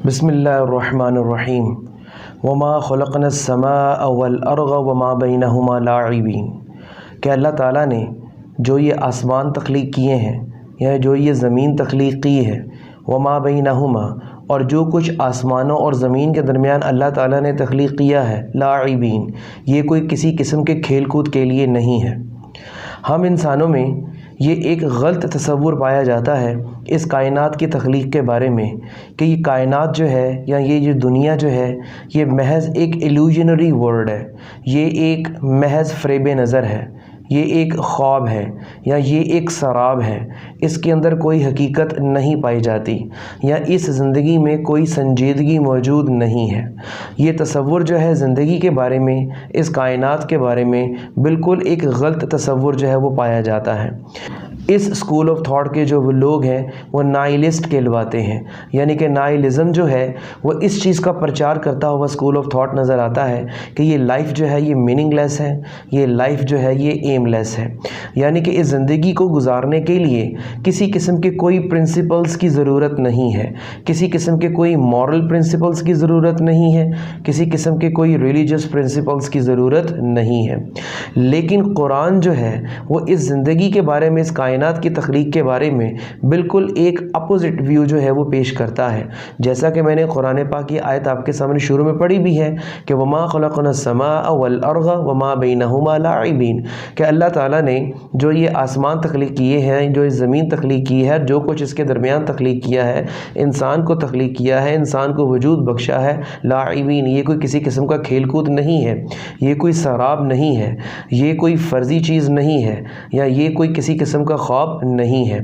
بسم اللہ الرحمن الرحیم وما خلقنا السماء والارض وما بینہما لاعبین کہ اللہ تعالیٰ نے جو یہ آسمان تخلیق کیے ہیں یا جو یہ زمین تخلیق کی ہے، وما بینہما اور جو کچھ آسمانوں اور زمین کے درمیان اللہ تعالیٰ نے تخلیق کیا ہے، لاعبین یہ کوئی کسی قسم کے کھیل کود کے لیے نہیں ہے۔ ہم انسانوں میں یہ ایک غلط تصور پایا جاتا ہے اس کائنات کی تخلیق کے بارے میں کہ یہ کائنات جو ہے یا یہ جو دنیا جو ہے یہ محض ایک ایلوژنری ورلڈ ہے، یہ ایک محض فریب نظر ہے، یہ ایک خواب ہے یا یہ ایک سراب ہے، اس کے اندر کوئی حقیقت نہیں پائی جاتی یا اس زندگی میں کوئی سنجیدگی موجود نہیں ہے۔ یہ تصور جو ہے زندگی کے بارے میں، اس کائنات کے بارے میں بالکل ایک غلط تصور جو ہے وہ پایا جاتا ہے۔ اس اسکول آف تھاٹ کے جو لوگ ہیں وہ نائلسٹ کہلواتے ہیں، یعنی کہ نائلزم جو ہے وہ اس چیز کا پرچار کرتا ہوا اسکول آف تھاٹ نظر آتا ہے کہ یہ لائف جو ہے یہ میننگ لیس ہے، یہ لائف جو ہے یہ ایم لیس ہے، یعنی کہ اس زندگی کو گزارنے کے لیے کسی قسم کے کوئی پرنسپلز کی ضرورت نہیں ہے، کسی قسم کے کوئی مورل پرنسپلز کی ضرورت نہیں ہے، کسی قسم کے کوئی ریلیجس پرنسپلز کی ضرورت نہیں ہے۔ لیکن قرآن جو ہے وہ اس زندگی کے بارے میں، اس کائنات کی تخلیق کے بارے میں بالکل ایک اپوزٹ ویو جو ہے وہ پیش کرتا ہے، جیسا کہ میں نے قرآن پاک کی آیت آپ کے سامنے شروع میں پڑھی بھی ہے کہ وما خلقنا السماء والارض وما بینہما لاعبین کہ اللہ تعالیٰ نے جو یہ آسمان تخلیق کیے ہیں، جو اس زمین تخلیق کی ہے، جو کچھ اس کے درمیان تخلیق کیا ہے، انسان کو تخلیق کیا ہے، انسان کو وجود بخشا ہے، لاعبین یہ کوئی کسی قسم کا کھیل کود نہیں ہے، یہ کوئی سراب نہیں ہے، یہ کوئی فرضی چیز نہیں ہے یا یہ کوئی کسی قسم کا خواب نہیں ہے،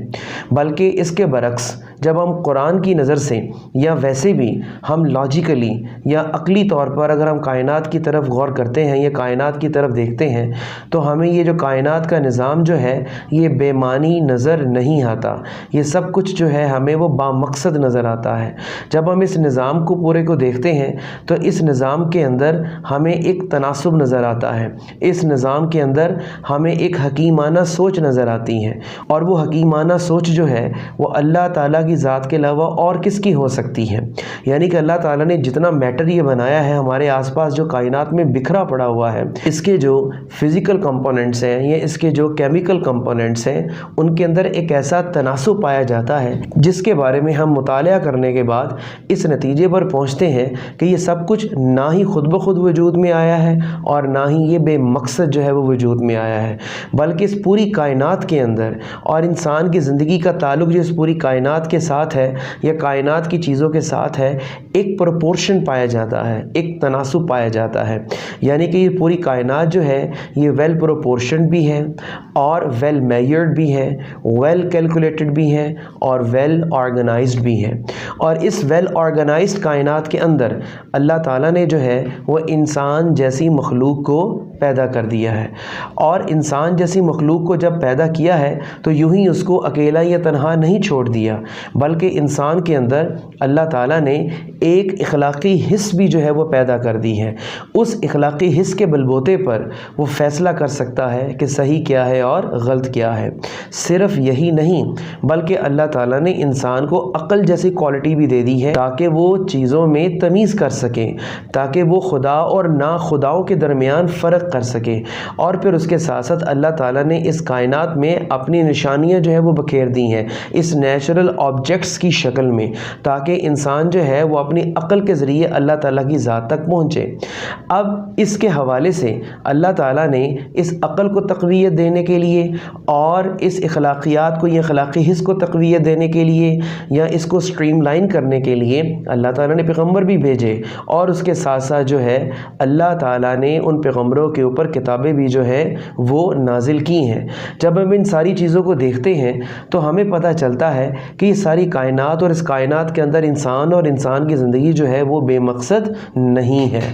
بلکہ اس کے برعکس جب ہم قرآن کی نظر سے یا ویسے بھی ہم لاجیکلی یا عقلی طور پر اگر ہم کائنات کی طرف غور کرتے ہیں یا کائنات کی طرف دیکھتے ہیں تو ہمیں یہ جو کائنات کا نظام جو ہے یہ بے معنی نظر نہیں آتا، یہ سب کچھ جو ہے ہمیں وہ بامقصد نظر آتا ہے۔ جب ہم اس نظام کو پورے کو دیکھتے ہیں تو اس نظام کے اندر ہمیں ایک تناسب نظر آتا ہے، اس نظام کے اندر ہمیں ایک حکیمانہ سوچ نظر آتی ہے، اور وہ حکیمانہ سوچ جو ہے وہ اللہ تعالیٰ کی ذات کے علاوہ اور کس کی ہو سکتی ہے؟ یعنی کہ اللہ تعالیٰ نے جتنا میٹر یہ بنایا ہے ہمارے آس پاس جو کائنات میں بکھرا پڑا ہوا ہے، اس کے جو فزیکل کمپوننٹس ہیں یا اس کے جو کیمیکل کمپوننٹس ہیں ان کے اندر ایک ایسا تناسب پایا جاتا ہے جس کے بارے میں ہم مطالعہ کرنے کے بعد اس نتیجے پر پہنچتے ہیں کہ یہ سب کچھ نہ ہی خود بخود وجود میں آیا ہے اور نہ ہی یہ بے مقصد جو ہے وہ وجود میں آیا ہے، بلکہ اس پوری کائنات کے اندر اور انسان کی زندگی کا تعلق جو اس پوری کائنات کے ساتھ ہے یا کائنات کی چیزوں کے ساتھ ہے، ایک پروپورشن پایا جاتا ہے، ایک تناسب پایا جاتا ہے، یعنی کہ یہ پوری کائنات جو ہے یہ ویل پروپورشن بھی ہے اور ویل میجرڈ بھی ہے، ویل کیلکولیٹڈ بھی ہے اور ویل آرگنائزڈ بھی ہے۔ اور اس ویل آرگنائزڈ کائنات کے اندر اللہ تعالیٰ نے جو ہے وہ انسان جیسی مخلوق کو پیدا کر دیا ہے، اور انسان جیسی مخلوق کو جب پیدا کیا ہے تو یوں ہی اس کو اکیلا یا تنہا نہیں چھوڑ دیا، بلکہ انسان کے اندر اللہ تعالیٰ نے ایک اخلاقی حس بھی جو ہے وہ پیدا کر دی ہے۔ اس اخلاقی حس کے بلبوتے پر وہ فیصلہ کر سکتا ہے کہ صحیح کیا ہے اور غلط کیا ہے۔ صرف یہی نہیں بلکہ اللہ تعالیٰ نے انسان کو عقل جیسی کوالٹی بھی دے دی ہے تاکہ وہ چیزوں میں تمیز کر سکے، تاکہ وہ خدا اور ناخداؤں کے درمیان فرق کر سکے، اور پھر اس کے ساتھ ساتھ اللہ تعالیٰ نے اس کائنات میں اپنی نشانیاں جو ہے وہ بکھیر دی ہیں اس نیچرل آبجیکٹس کی شکل میں، تاکہ انسان جو ہے وہ اپنی عقل کے ذریعے اللہ تعالیٰ کی ذات تک پہنچے۔ اب اس کے حوالے سے اللہ تعالیٰ نے اس عقل کو تقویت دینے کے لیے اور اس اخلاقیات کو یا اخلاقی حس کو تقویت دینے کے لیے یا اس کو سٹریم لائن کرنے کے لیے اللہ تعالیٰ نے پیغمبر بھی بھیجے، اور اس کے ساتھ ساتھ جو ہے اللہ تعالیٰ نے ان پیغمبروں کے اوپر کتابیں بھی جو ہے وہ نازل کی ہیں۔ جب ہم ان ساری چیزوں کو دیکھتے ہیں تو ہمیں پتہ چلتا ہے کہ یہ ساری کائنات اور اس کائنات کے اندر انسان اور انسان کی زندگی جو ہے وہ بے مقصد نہیں ہے۔